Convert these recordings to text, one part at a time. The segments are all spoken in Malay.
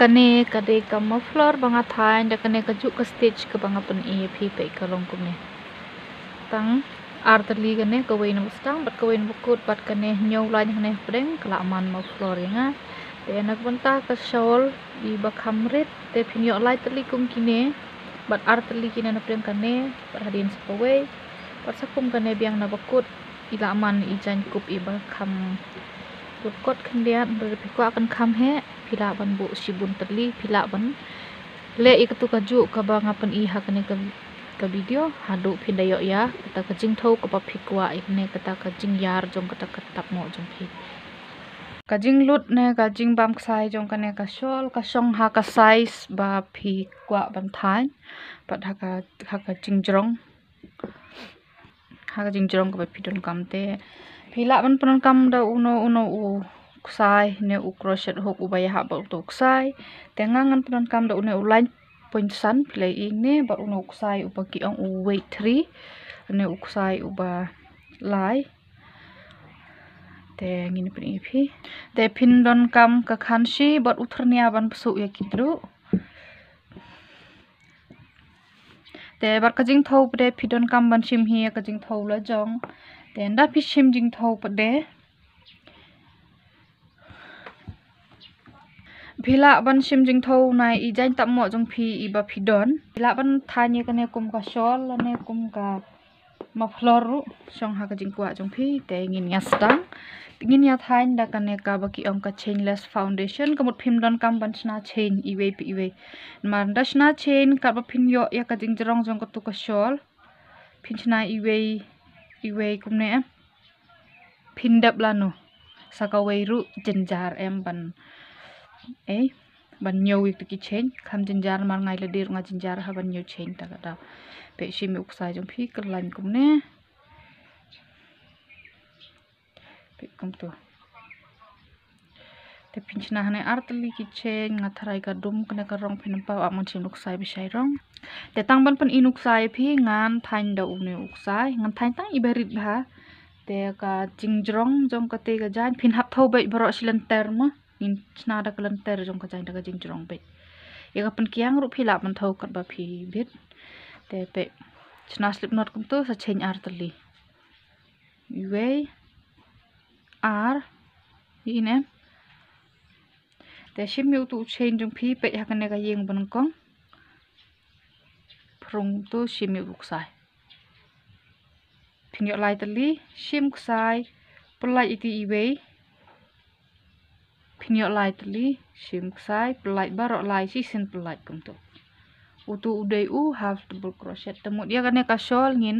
kane kade ka muffler banga thain da kane ka juk ka stitch ka banga pen e phi pe ka long kum ne tang artli kane ka wain mustang bat ka wain bukut bat kane nyau lain kane preng kala man muffler nga te nak banta ka shawl I ba khamrit te phinyo lai tli kum kine bat artli kine na preng kane bat hadin spawe bat sakum kane biang na bukut ila man I jan kup I ba kham kot kendian berpikwa akan kam he pila ban bu sibun terli pila ban le ikatu kaju ka ba ngapan I hakane ka video hadu pindayo ya kata ka jing thau ka pa phikwa ikne kata ka jing yar jong kata ka tap mo jong phi ka jing lut ne ka jing bam sai jong kane ka shol ka song ha ka size ba phi kwa ban thain pat ha ka jing jrong ka ba pidon kamte pila ban penon kam da uno u sai ne u crochet hook u baya ha ba to sai tengangan penon kam da uno u line point san play ne ba uno u sai u ba ki ong u weight 3 ne u sai u ba lai te ngin pin phi te pin don kam ka khansi bat uthrnia ban psu ya kidru te bar ka jing thau pde phidon kam ban sim hi ka jing thau la jong te nda phi sim jing thau pde phila ban sim jing thau nai I jain tap mo jong phi I ba phidon phila ban thanye kane kum ka shawl ne kum ka muffler ru song ha ka jing kwa jong phi te ngin ya stang ngin ya thain da kane ka ba ki ong ka chainless foundation kamut phim don kam ban sna chain iwe mar da sna chain ka ba phin yo ya ka jing jrong jong ka tu ka shawl phin sna iwe kum ne phin dap lanu saka wei ru jenjar em ban nyau ik ki chain kham jenjar mar ngai le dir nga jenjar ha ban nyau chain ta da pe shim uk sai jong phi ka lan kum ne pe kum tu te pinchna hane artli ki chain nga tharai ka dum kne ka rong phin pa amon chim uk sai bisai rong te tang ban pan inuk sai phi ngan thain da une uk sai ngan thain tang iberit bha te ka jingjrong jong ka te ga jan phin hap thau bai bro silen ter ma in chna da kalan ter jong ka jain da ka jingjrong bai ya ka pan kiang ru phila ban thau kat ba phi bit te pe chna slip knot kum to sa chain artli iwe ar ine te shim yu tu chain jong phi pe ha kane ka yeng ban kong prung to shim yu buk sai phin yo lai tali shim sai pulai iti iwe phin yo lai tali shim sai pulai baro lai si sin pulai kum to utu udai u half double crochet temut ya kane ka shawl ngin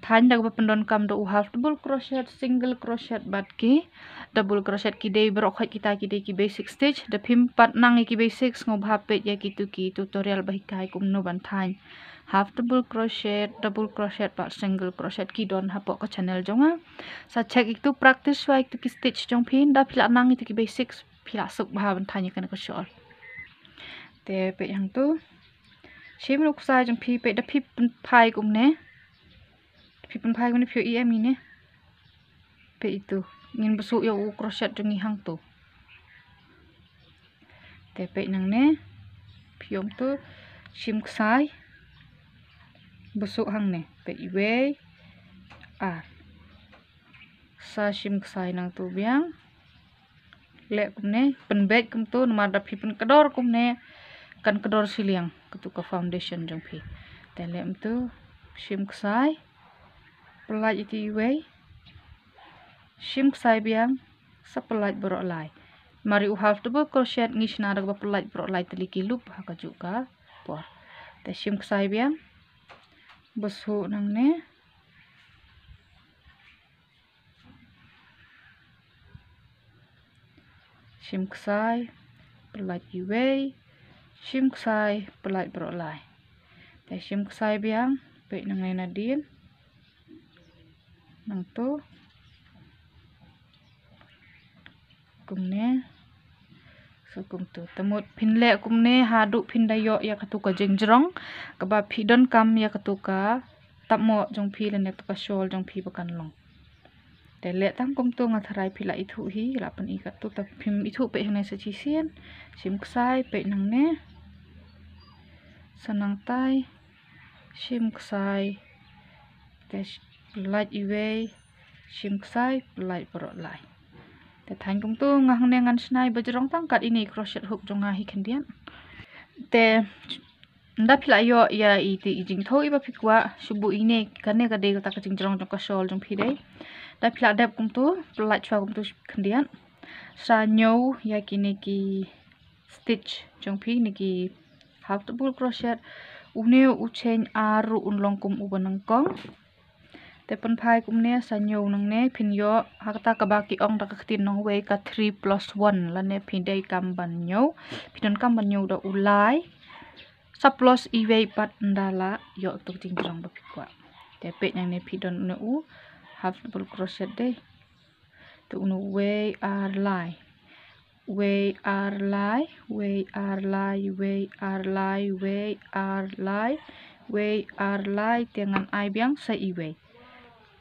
thain da ba pendon kam do u half double crochet single crochet bat ki double crochet ki dei bro khoi kita ki dei ki basic stitch da phim pat nang ki basic ngo bha pe ya ki tu ki tutorial ba kai kum no ban thain half double crochet double crochet ba single crochet ki don ha po ka channel jonga sa check ik tu practice wa ik tu ki stitch jong phin da phila nang tu ki basics phila suk bha ban thain kan ka shawl te pe yang tu shim luk sai jong phi pe da phi phai kum ne phi phai kum ne phi em ne pe itu ngin besu ya u crochet jong hang tu te pe nang ne phiom tu shim sai besu hang ne pe iwe sa shim sai nang tu biang le kum ne pen bed kum tu ma da phi pen kador kum ne kan kador siliang ketu ka foundation jong phi te lem tu shim sai pelai iti iwe shim sai biang sa pelai bro lai mari u half double crochet ngishna da ba pelai bro lai tali ki loop ha ka ju ka por te shim sai biang besu nang ne shim sai pelai iwe shim sai pelai bro lai te shim sai biang pe nang na din nang tu kum ne so kum tu temut phin le kum ne ha du phin da yo ya ka tu ka jingjrong ka ba phi don kam ya ka tu ka tap mo jong phi le ne ka shawl jong phi ba kan long แต่เละตั้งกลมตัวงัดทรายพิละอิทุฮีละเป็นอีกัดตุแต่พิมอิทุไปข้างในสจีเซียนชิมกซ้ายไปนังเน่สนังใต้ชิมกซ้ายแต่ไล่อีเวชิมกซ้ายไล่ปลอดไล่แต่ทางกลมตัวงาข้างในงันสไนบจะร้องตั้งกัดอินี่ crochet hook จงอาฮิคันเดียนแต่nda phila yo ya iti jing tho iba phikwa shubu ine kane ka de ta ka jing jong jong ka shol jong phi dei da phila dep kum tu pla chwa kum tu khandian sa nyo ya kine ki stitch jong phi ni ki half double crochet une u chain aru un long kum u banang kong te pan phai kum ne sa nyo nang ne phin yo hakta ka ba ki ong da ka khtin nong we ka 3+1 la ne phin dei kam ban nyo phin kam ban nyo da ulai saplos iwe pat ndala yo tuk jingrong bapikwa tepe yang ne pidon ne u half double crochet deh tu unu we are lie we are lie we are lie we are lie we are lie we are lie dengan ai biang sa iwe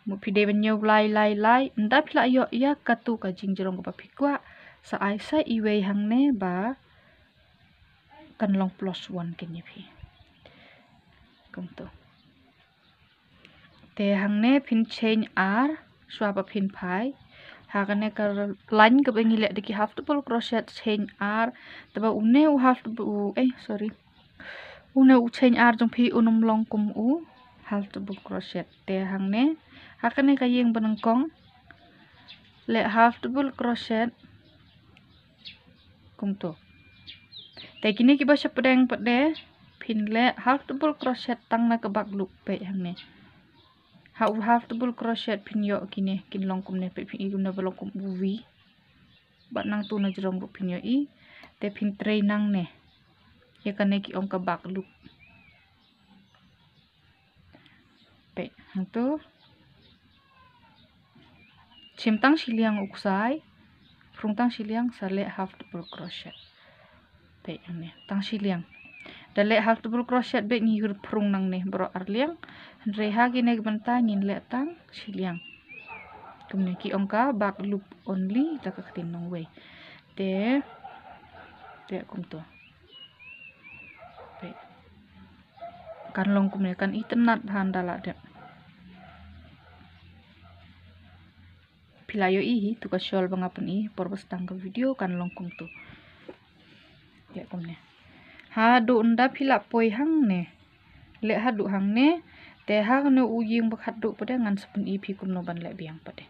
mu pide benyo lie nda pila yo ya katu ka jingrong bapikwa sa ai sa iwe hang ne ba kan long +1 kenye phi tu te hang ne pin chain r swap pin phai hakane ka line ka bengi le diki half double crochet chain r taba une u half double une u chain r jong phi unum long kum u half double crochet te hang ne hakane ka yeng banang kong le half double crochet kum tu te kini ki ba sapdeng pade pin le half double crochet tang na ka bak loop pe hang ne half double crochet pin yo kini kin long kum ne pe pin i na balong kum uvi bat nang tu na jrong pin yo i te pin tray nang ne ya kan ki ong ka bak loop pe hang tu chim tang siliang uksai prung tang siliang sale half double crochet pe hang ne tang siliang dale half double crochet be ni hur prung nang ne bro arliang reha gine banta ngin le tang siliang kumne ki ongka bak loop only ta ka tin nong we te kum to pe kan long kumne kan itnat bhan dala de pilayo i tu ka shol banga pun i porbas tang ka video kan long kum tu ya kumne ha du nda phila poi hang ne le ha du hang ne te ha no u ying bakhat du pade ngan sapun i phi kum no ban le biang pade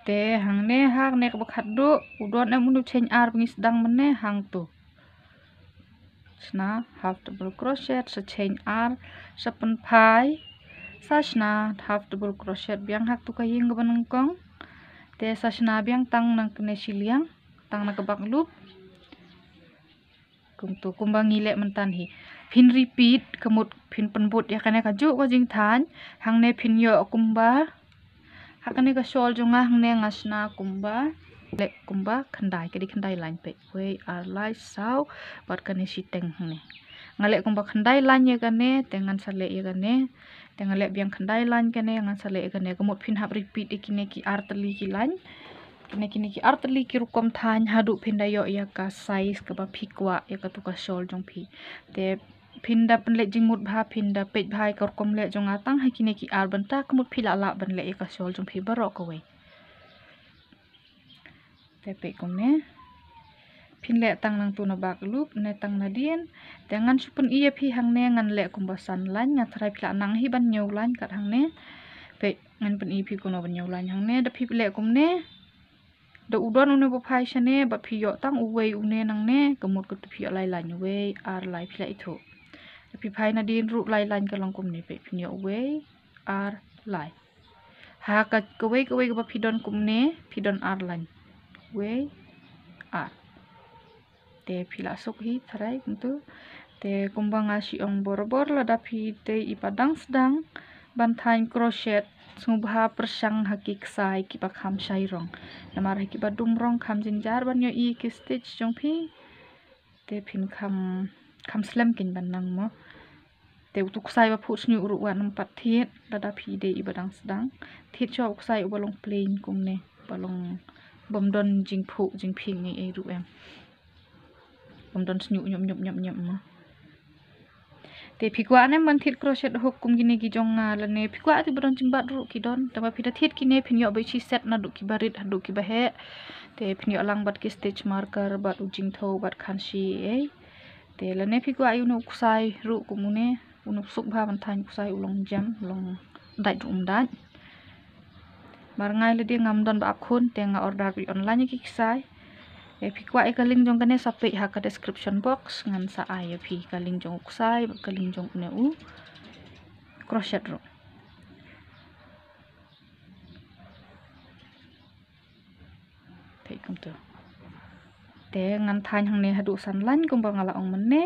te hang ne ha ne ka bakhat du udon em unu chain ar bangis dang mane hang tu sna half double crochet sa chain ar sapun phai sa sna half double crochet biang hak tu ka ying banang kong te sa sna biang tang nang kne siliang tang na ka bak loop kum tu kumbang ngile mentan hi pin repeat kemut pin penbut ya kane ka ju ko jing than hang ne pin yo kumba hakane ka shol jonga hang ne ngasna kumba le kumba khandai ke di khandai line pe we are like sao bat kane si teng hang ne ngale kumba khandai line ye kane tengan sale ye kane tengale biang khandai line kane ngan sale ye kane kemut pin hap repeat ikine ki artli ki line kini ki artli ki rukom than hadu pinda yo ya ka size ka ba phikwa ya ka tu ka shol jong phi te pinda pen le jingmut bha pinda pej bhai ka rukom le jong atang ha kini ki ar banta kemut phila la ban le ya ka shol jong phi baro ka we te pe kom ne pin le tang nang tu na bak loop ne tang na dien dengan supun iya phi hang ne ngan le kum ba san lan nya thrai phila nang hi ban nyau lan kat hang ne pe ngan pen i phi ko no ban nyau lan hang ne da phi le kom ne da udon une bo phai shane ba phi yo tang uwe une nang ne kemut ko tu phi lai lan we ar lai phila itho da phi phai na din ru lai lan ka long kum ne pe phi yo we ar lai ha ka we ba phi don kum ne phi don ar lan we ar te phila sok hi thrai tu te kumbang asi ong bor la da phi te ipadang sedang bantain crochet sungha persang hakik sai ki ba kham sai rong namar ki ba dum rong kham jinjar ban yo i ki stitch jong phi te phin kham slam kin ban nang mo te tu kusai ba phut nyu ru wan empat thiet dada phi de ibadang sedang thiet cho kusai ubalong plain kum ne balong bomdon jing phu jing phing ni ru em bomdon snyu nyom ma te phikwa ne man thiet crochet hook kum gini gi jong nga la ne phikwa ti bodon chimbat ru ki don tama phida thiet ki ne phin yo bai chi set na du ki barit du ki ba he te phin yo lang bat ki stitch marker bat ujing tho bat khansi te la ne phikwa yu no kusai ru kum ne unu suk ba ban than kusai ulong jam long dai rum dan mar ngai le dia ngam don ba khun te nga order bi online ki kisai phikwa ka link jong kane sape ha ka description box ngan sa ai phi ka link jong kusai ka link jong ne u crochet ro kum tu te ngan than hang ne hadu san lan kum ba ngala ong men ne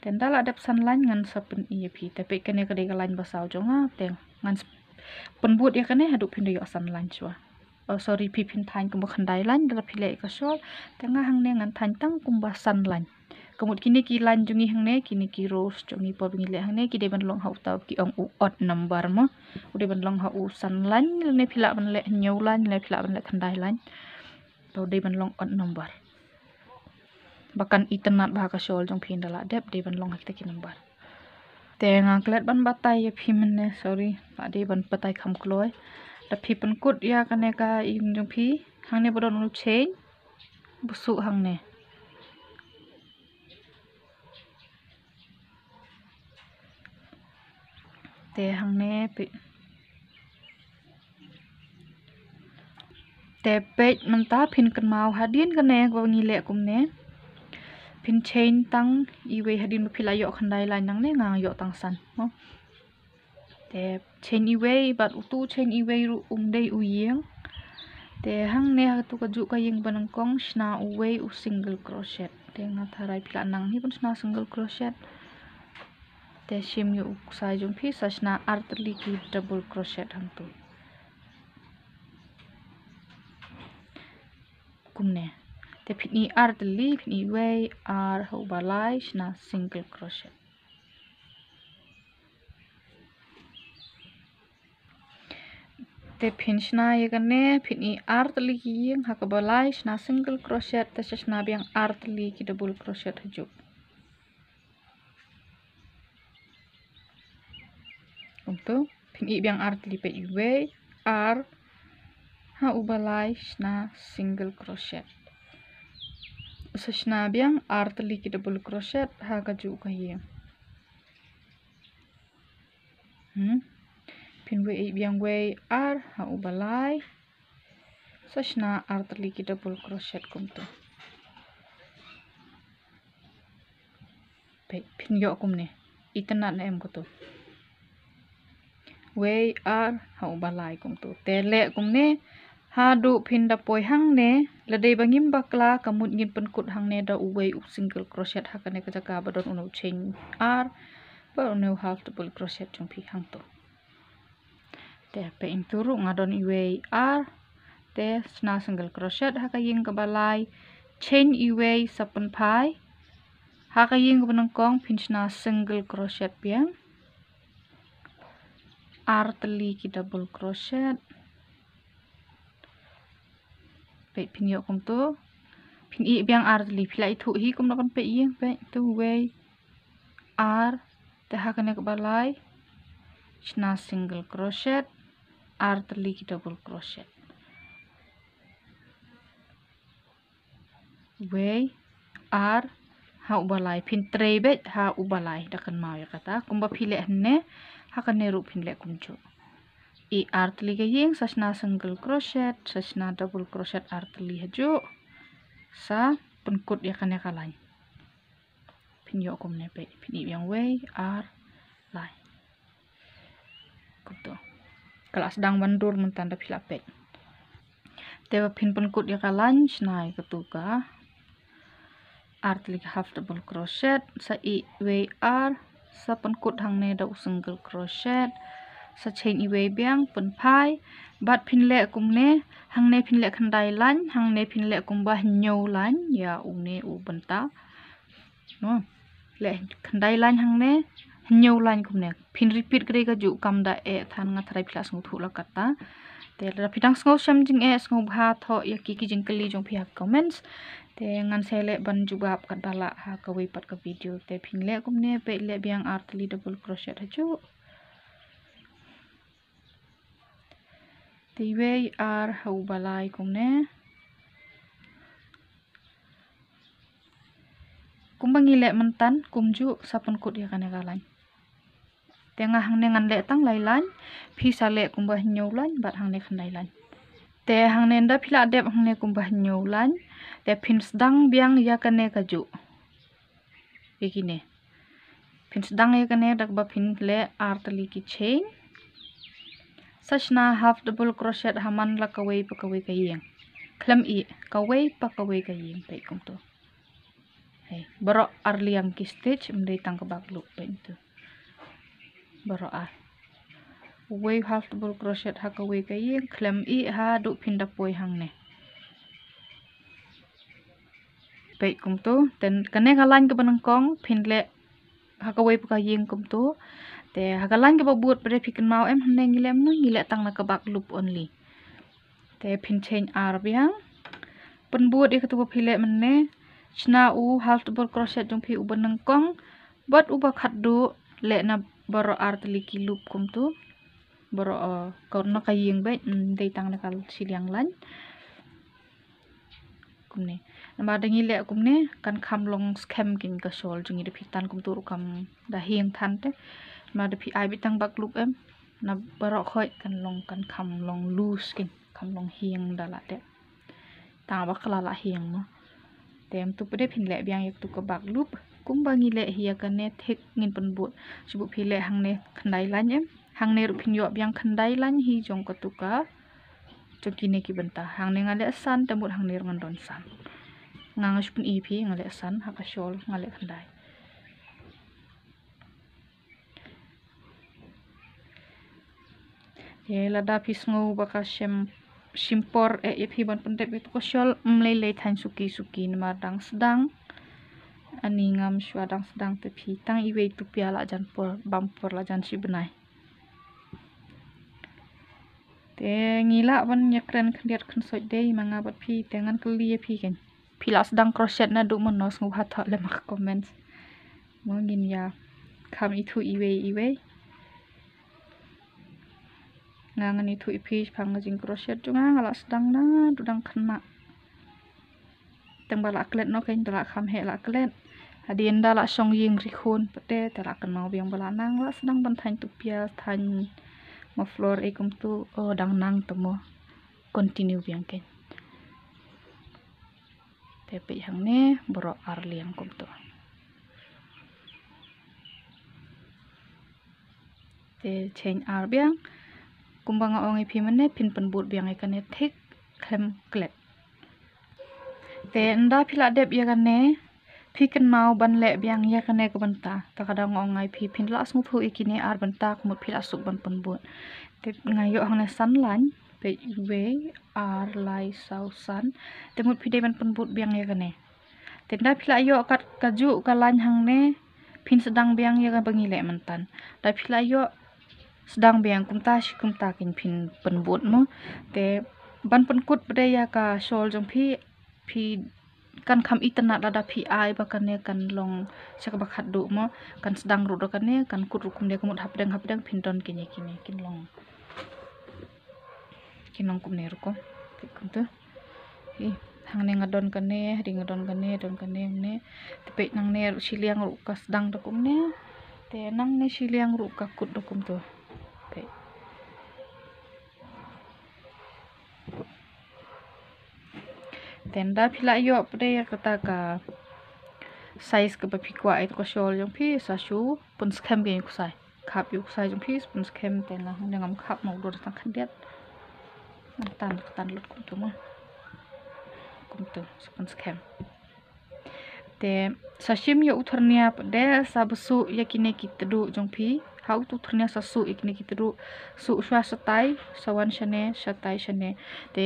ten dal adap san lan ngan sapen i phi te pe kane ka de ka lan ba saw jong a te ngan penbut ya kane hadu phin de yo san lan chwa sorry phi phin than kum ba khandai lan da phi le ka sol tanga hang ne ngan than tang kum ba san lan kamut kini ki lan jungi hang ne kini ki rose jungi po bingi le hang ne ki de ban long hau taw ki ong u odd number ma u de ban long hau u san lan ne phila ban le nyau lan le phila ban le khandai lan taw de ban long odd number bahkan itenat bah ka sol jong phin dala dep de ban long hak ki number te ngaklet ban batai ya phi men sorry pa de ban batai kham kloi da phi pan kut ya kane ka im jong phi hang ne bodon nu chen busu hang ne te hang ne pe te pej menta phin kan mau hadin kane go ngi le kum ne phin chain tang iwe hadin phila yo khandai lai nang ne nga yo tang san no te chain iwe bat utu chain iwe ru dei u yeng te hang ne tu ka ju ka yeng banang kong shna uwe u single crochet te nga tharai phila nang hi pun shna single crochet te shim yu sai jong phi sashna artli ki double crochet hang tu kumne te phini artli phini way ar ho balai shna single crochet te phin shna ye kane phini artli ki yeng ha ka balai shna single crochet te shna biang artli ki double crochet haju untuk phini biang artli pe iwe ar ha ubalai shna single crochet sashna biang artli ki double crochet ha ka ju ka ye phin we biang we ar ha ubalai sashna artli ki double crochet kum tu pe phin yo kum ne itana na em ko tu we ar ha ubalai kum tu tele kum ne ha du phin da poi hang ne la dei bangim bakla kamut ngin pen kut hang ne da uwe u single crochet ha kane ka jaka badon unu chain ar ba unu half double crochet jong phi hang to te pe in turu ngadon iwe ar te sna single crochet ha ka yeng ka balai chain iwe sapan phai ha ka yeng banang kong phin sna single crochet piang artli ki double crochet pe phin yo kum tu phin i biang artli philai thu hi kum na kan pe yeng pe tu we ar te ha kane ka balai shna single crochet artli ki double crochet we ar ha ubalai phin trei bet ha ubalai da kan mau ya kata kumba phile ne ha kan ne ru phin le kum chu i artli ke yeng sashna single crochet sashna double crochet artli haju sa penkut ya kan ya kalai phin yo kum ne pe phin i yang we ar lai kuto kelas sedang bandur mentanda phila pe tewa phin penkut ya kalan snai ketuka artli half double crochet sa i we ar sa penkut hang ne da single crochet sa chain iwe biang pen phai bat phin le kum ne hang ne phin le khandai lan hang ne phin le kum ba nyau lan ya u ne u banta no le khandai lan hang ne nhiều line cũng nè pin repeat cái cái dụ cầm đã than ngắt thay plus ngủ thụ là kata te là pidang ngô xem jing ngô ha tho ya kiki jing kali jong pihak comments te ngan sele ban juga ap kata la ha ka pat ka video te pin le cũng nè pe le biang artli double crochet haju te we ar hau balai cũng nè cũng bangi le mentan kumju sapan kut ya kana galan tengah hang ngan le tang lai lan phi sa le kumba nyau lan bat hang ne khandai lan te hang ne nda phila dep hang ne kumba nyau lan te phin sedang biang ya kane kaju begini phin sedang ya kane dak ba phin le artli ki chain sachna half double crochet haman la kawai pa kawai kayeng klam i kawai pa kawai kayeng pe kum to hey baro arliang ki stitch mdei tang ka bak loop pe tu baro a wave half double crochet ha kawai kayeng klam i ha du phin da poi hang ne pe kum tu ten kane galan ke banang kong phin le ha kawai pa kayeng kum tu te hagalan ke buat pada fikin mau em hne ngilem no ngile tang na kabak loop only te pin change ar biang pen buat ik tu phile menne chna u half double crochet jong phi u banang kong bat u ba khat du le na baro ar tli ki loop kum tu baro ko na kayeng be dei tang na kal siliang lan kumne nama dengi le kumne kan kham long scam kin ka sol jungi de phitan kum tu kam da hieng than te ma de phi ai bitang bak loop em na baro khoi kan long kan kham long loose kin kham long hieng da la de ta bak la la hieng mo tem tu pede phin le biang yak tu ka bak loop kum bangi le hiya kan ne thek ngin pen but subu phi le hang ne khandai lan em hang ne ru phin yo biang khandai lan hi jong ka tu ka chokine ki benta hang ne ngale san tamut hang ne ngan don san ngang spun ep ngale san ha ka shol ngale khandai ye lada pisngo baka simpor ep ban pendep itu ko shol mlele than suki nama dang sedang ani ngam swadang sedang te phi tang iwe tu piala jan por bampor la jan si benai te ngila ban nyakren khliat khn soi dei manga bat phi tengan kli phi ken phila sedang crochet na du monos ngu ha tha le mak comments mongin ya kham itu iwe ngangan itu ipi phang jing crochet junga ngala sedang na dudang khna teng bala klet no kain dala kham he la klet hadien dala song ying ri khun pete tala kan mau biang bala nang la sedang ban thain tu pia thain ma floor e kum tu dang nang tomo continue biang ken te pe hang ne boro ar liang kum tu te change ar biang kumbang ong ipi mane pin pen but biang ikan ne thik klem klet te nda phila dep ya kan ne phiken mau ban le biang ya kan ne ko banta ta kadang ong ngai phi phin la smu thu ikine ar banta ko phila suk ban pen but te ngai yo hang ne san lan pe we ar lai sau san te mut phi de ban pen but biang ya kan ne te nda phila yo kat kaju kalan hang ne phin sedang biang ya kan bangi le mantan da phila yo sedang biang kumta kin phin penbut mo te ban penkut bedaya ka shol jong phi kan kham itana lada phi ai ba kan ne kan long sak ba khat du mo kan sedang ru kan ne kan kut ru kum de kumut hapdang phin ton kini kin long kum ne ru ko kum tu hang ne ngadon kan ne ring ngadon kan ne tepe nang ne siliang ru ka sedang da kum ne te nang ne siliang ru ka kut da kum tu tenda phila yo pde kata ka size ka bapi kwa it ko shol jong phi sa shu pun scam ge ku sai khap yu sai jong phi pun scam tenga ngam khap mo do ta khandiat tan lut kum tu pun scam te sashim yo utharnia pde sabsu yakine kitdu jong phi how to thurnia sa su ikne kitdu su shwa satai sawan shane te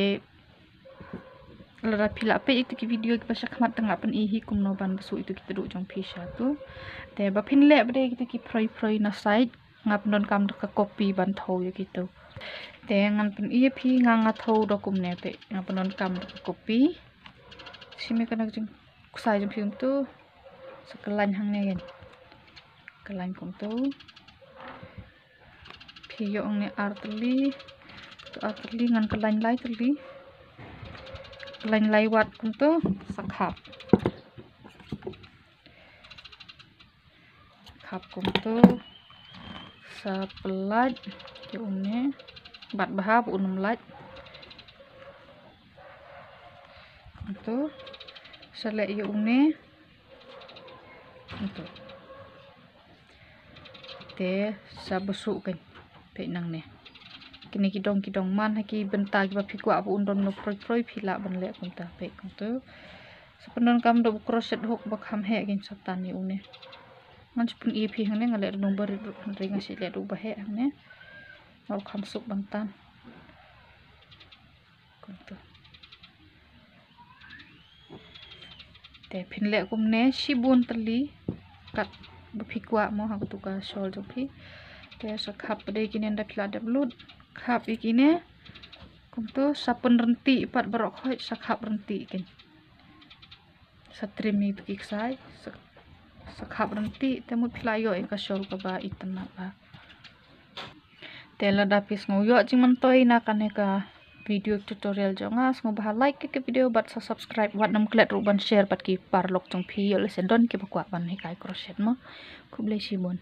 lara pila pe itu ki video ki pasha khamat tengah pen ihi kum no ban basu itu kita duk jong pisha tu te ba phin le bade kita ki proi na side ngap non kam ka copy ban thau ya gitu te ngan pen ihi phi nga thau do kum ne pe ngap non kam ka copy sime kana jong kusai jong phim tu sekalan hang ne gen kalan kum tu phi yo ne artli ngan kalan lai tli lain lewat untuk sakap untuk sepelat umnya bat bahap unumlat untuk selek umnya untuk teh sabesuk kan penang ne kini kidong man haki bentar ki bapi kuat abu undon no proi phila ban le kum ta pe kum tu sepenon kam do crochet hook bak ham he gen satan ni une man sepun e phi hang ne ngale nomor ring asi le du ba he hang ne mau kham suk bantan kum tu te phin le kum ne sibun tali kat bapi kuat mo ha tu ka shol jo phi te sakhap de kini nda phila de blut khap ikine kum tu sapun renti pat barok khoi sakhap renti ken satrim ni tu sai sakhap renti temu philayo ka shol ka ba itna ba tela dapis ngoyo jing mentoi na kane ka video tutorial jonga ngo bah like ke video bat subscribe wat nam klet ru ban share pat ki parlok jong phi yo le se don ki bakwa ban he kai crochet mo khuble sibon